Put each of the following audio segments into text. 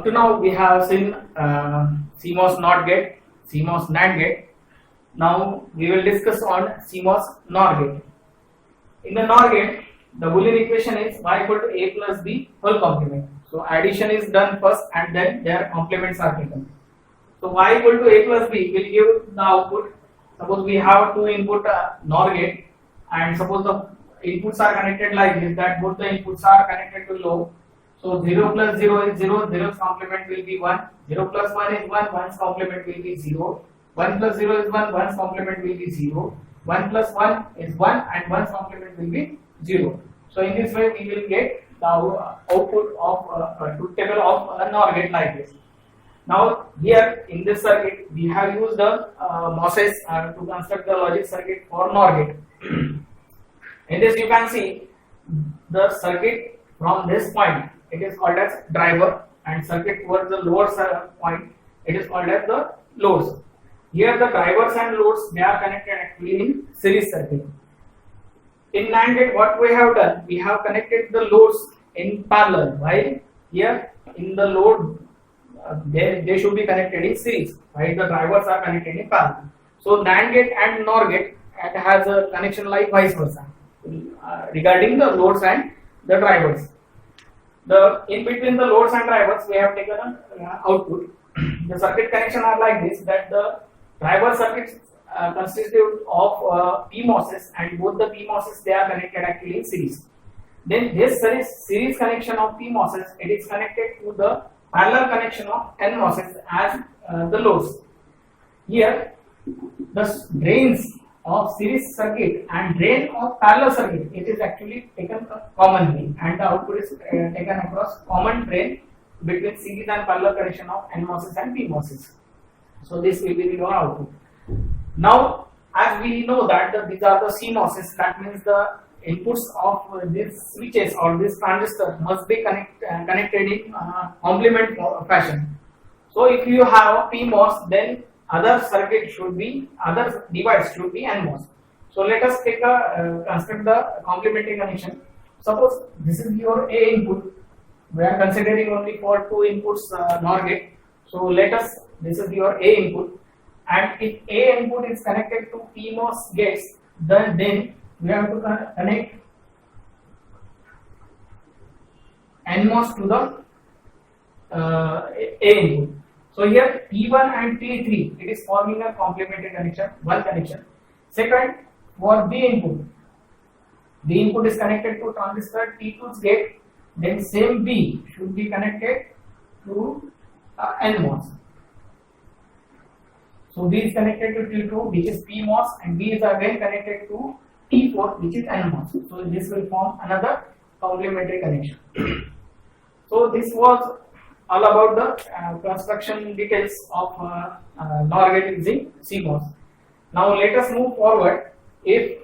Up to now we have seen CMOS NOT gate, CMOS NAND gate. Now we will discuss on CMOS NOR gate. In the NOR gate, the Boolean equation is y equal to a plus b whole complement. So addition is done first and then their complements are taken. So y equal to a plus b will give the output. Suppose we have two input NOR gate, and suppose the inputs are connected like this, that both the inputs are connected to low. So 0 plus 0 is 0, 0's complement will be 1, 0 plus 1 is 1, 1's complement will be 0, 1 plus 0 is 1, 1's complement will be 0, 1 plus 1 is 1 and 1's complement will be 0. So in this way we will get the output of truth table of a NOR gate like this. Now here in this circuit we have used the MOSFETs to construct the logic circuit for NOR gate. In this you can see the circuit from this point, it is called as driver, and circuit towards the lower point, it is called as the loads. Here the drivers and loads, they are connected actually in series circuit. In NAND gate what we have done, we have connected the loads in parallel, while here in the load they should be connected in series, while the drivers are connected in parallel. So NAND gate and NOR gate it has a connection like vice versa regarding the loads and the drivers. In between the loads and drivers we have taken an output. The circuit connection are like this, that the driver circuits consist of PMOSes, and both the PMOSes they are connected actually in series. Then this series connection of PMOSes, it is connected to the parallel connection of NMOSes as the loads. Here the drains of series circuit and drain of parallel circuit, it is actually taken commonly, and the output is taken across common drain between series and parallel connection of NMOSes and PMOSes. So this will be your output. Now as we know that these are the CMOSes, that means the inputs of these switches or this transistor must be connected in complement fashion. So if you have a PMOS, then other circuit should be, other device should be NMOS. So let us take construct the complementary connection. Suppose this is your A input. We are considering only for two inputs NOR gate. So this is your A input, and if A input is connected to PMOS gates, then we have to connect NMOS to the A input. So here T1 and T3, it is forming a complementary connection, one connection. Second, for B input is connected to transistor T2's gate, then same B should be connected to NMOS. So B is connected to T2, which is PMOS, and B is again connected to T4, which is NMOS. So this will form another complementary connection. So this was all about the construction details of NOR gate using CMOS. Now let us move forward. If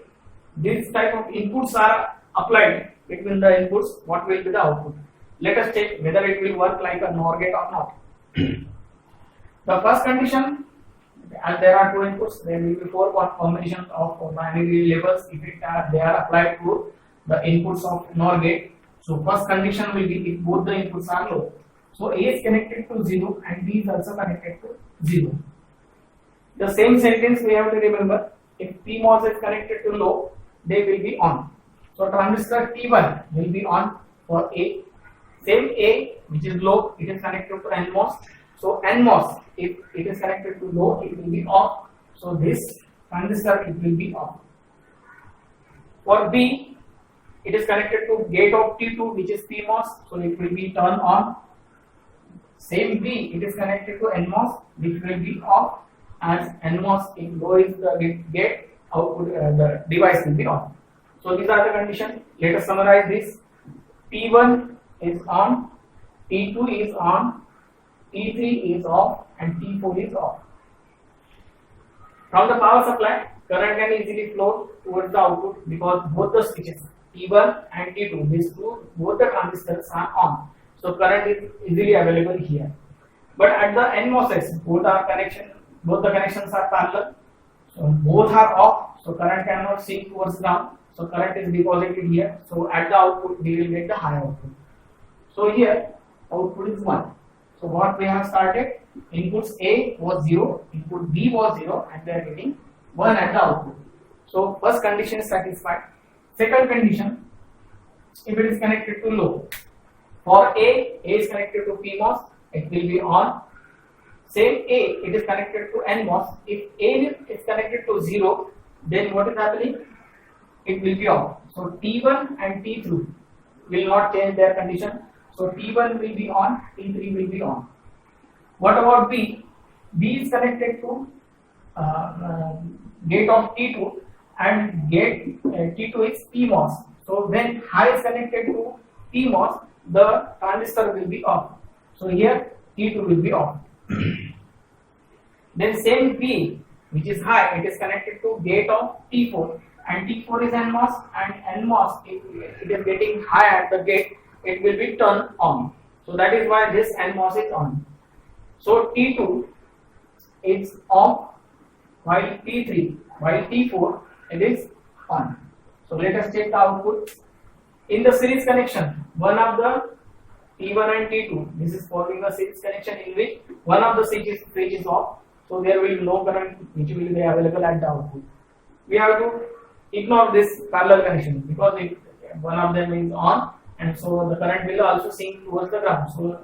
this type of inputs are applied between the inputs, what will be the output? Let us check whether it will work like a NOR gate or not. The first condition, as there are two inputs, there will be four combinations of binary labels if they are applied to the inputs of NOR gate. So first condition will be if both the inputs are low. So A is connected to 0 and B is also connected to 0. The same sentence we have to remember. If PMOS is connected to low, they will be on. So transistor T1 will be on for A. Same A, which is low, it is connected to NMOS. So NMOS, if it is connected to low, it will be off. So this transistor, it will be off. For B, it is connected to gate of T2, which is PMOS, so it will be turned on. Same B, it is connected to NMOS, which will be off, as NMOS, if low is the gate, output the device will be on. So these are the conditions. Let us summarize this. T1 is on, T2 is on, T3 is off, and T4 is off. From the power supply, current can easily flow towards the output because both the switches T1 and T2, these two, both the transistors are on. So current is easily available here. But at the NMOSes, both the connections are parallel. So both are off. So current cannot sink towards down. So current is deposited here. So at the output, we will get the high output. So here output is 1. So what we have started, inputs A was 0, input B was 0, and they are getting 1 at the output. So first condition is satisfied. Second condition, if it is connected to low, for A is connected to PMOS, it will be on. Same A, it is connected to NMOS. If A is connected to 0, then what is happening? It will be off. So T1 and T2 will not change their condition. So T1 will be on, T3 will be on. What about B? B is connected to gate of T2, and gate T2 is PMOS. So when high is connected to PMOS, the transistor will be off. So here T2 will be off. Then same B, which is high, it is connected to gate of T4, and T4 is NMOS, and NMOS, if it is getting high at the gate, it will be turned on. So that is why this NMOS is on. So T2 is off, while T4 it is on. So let us check the output. In the series connection, one of the T1 and T2, this is following a series connection in which one of the switch is off, so there will be no current which will be available at the output. We have to ignore this parallel connection because one of them is on, and so the current will also sink towards the ground. So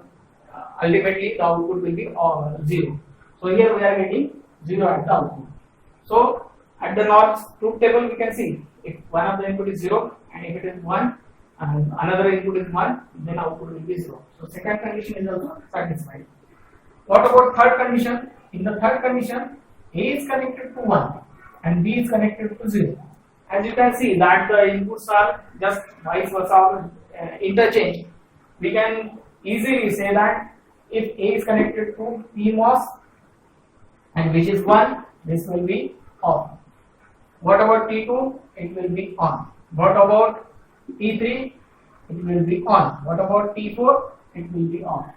ultimately the output will be 0. So here we are getting 0 at the output. So at the NOR truth table we can see if one of the input is 0 and if it is 1 and another input is 1, then output will be 0. So second condition is also satisfied. What about third condition? In the third condition, A is connected to 1 and B is connected to 0. As you can see that the inputs are just vice versa interchange. We can easily say that if A is connected to PMOS and which is 1, this will be off. What about T2? It will be on. What about T3? It will be on. What about T4? It will be on.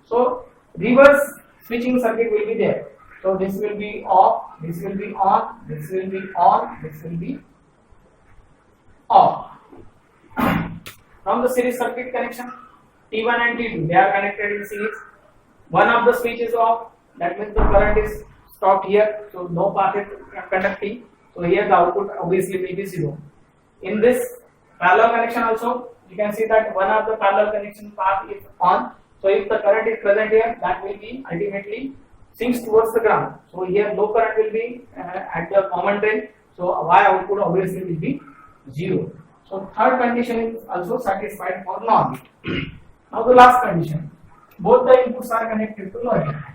So reverse switching circuit will be there. So this will be off, this will be on, this will be on, this will be off. From the series circuit connection, T1 and T2, they are connected in series. One of the switch is off, that means the current is stopped here, so no path is conducting. So here the output obviously will be 0. In this parallel connection also, you can see that one of the parallel connection path is on. So if the current is present here, that will be ultimately sinks towards the ground. So here no current will be at the common drain. So Y output obviously will be 0. So third condition is also satisfied for NOR gate. Now the last condition. Both the inputs are connected to logic high.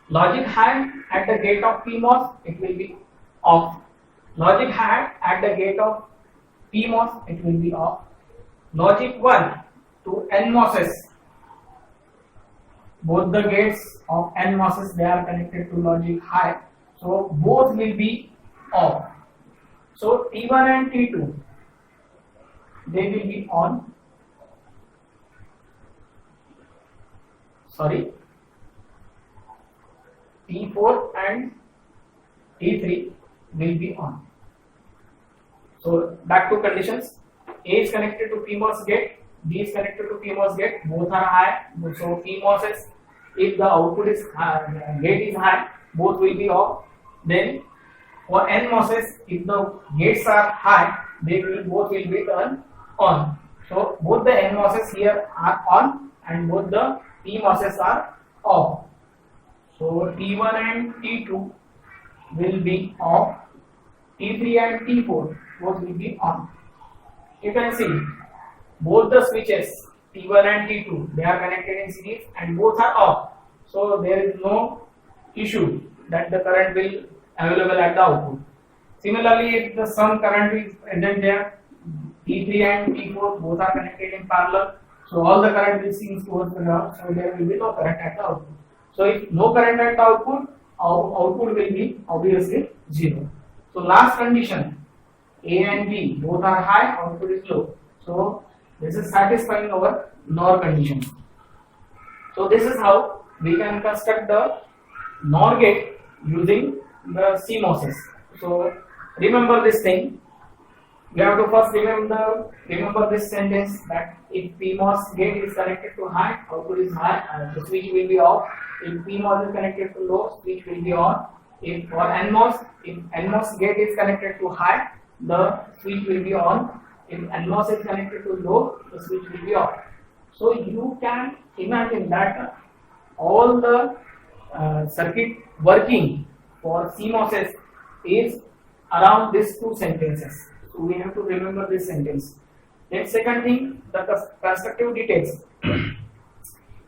Logic high at the gate of PMOS, it will be off. Logic high at the gate of PMOS, it will be off. Logic 1 to NMOSes, both the gates of NMOSes, they are connected to logic high, so both will be off. So T1 and T2, they will be on. Sorry, T4 and T3 will be on. So back to conditions. A is connected to PMOS gate, B is connected to PMOS gate, both are high. So PMOSes, if the output is gate is high, both will be off. Then for NMOSes, if the gates are high, they will both will be turned on. So both the NMOSes here are on and both the PMOSes are off. So T1 and T2 will be off. T3 and T4 both will be on. You can see both the switches T1 and T2, they are connected in series and both are off. So there is no issue that the current will available at the output. Similarly, if the some current is present there, T3 and T4 both are connected in parallel, so all the current will sink towards the ground, so there will be no current at the output. So if no current at the output, output will be obviously 0. So last condition, A and B both are high, output is low. So this is satisfying our NOR condition. So this is how we can construct the NOR gate using the CMOSes. So remember this thing, We have to first remember this sentence that if PMOS gate is connected to high, output is high, the switch will be off. If PMOS is connected to low, switch will be on. If NMOS gate is connected to high, the switch will be on. If NMOS is connected to low, the switch will be off. So you can imagine that all the circuit working for CMOSes is around these two sentences. So we have to remember this sentence. Then second thing, the constructive details.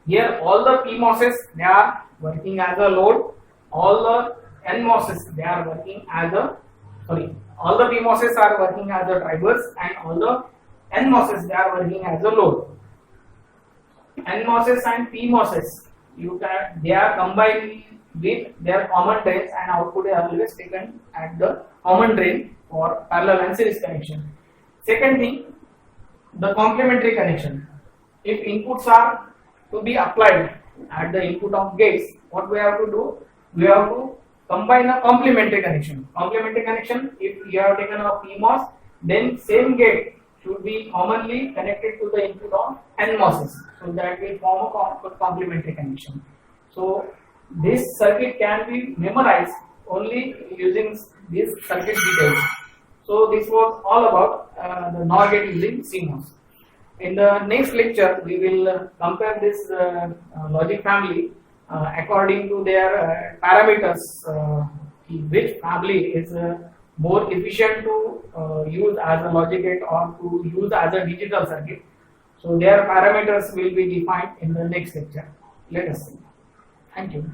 Here all the PMOSes, they are working as a load. All the NMOSes, they are working as all the PMOSes are working as the drivers, and all the NMOSes, they are working as a load. NMOSes and PMOSes, they are combined with their common drains, and output is always taken at the common drain for parallel and series connection. Second thing, the complementary connection. If inputs are to be applied at the input of gates, what we have to do? We have to combine a complementary connection. Complementary connection, if you have taken a PMOS, then same gate should be commonly connected to the input of NMOSes, so that will form a complementary connection. So this circuit can be memorized only using these circuit details. So this was all about the NOR gate using CMOS. In the next lecture, we will compare this logic family according to their parameters, which family is more efficient to use as a logic gate or to use as a digital circuit. So their parameters will be defined in the next lecture. Let us see. Thank you.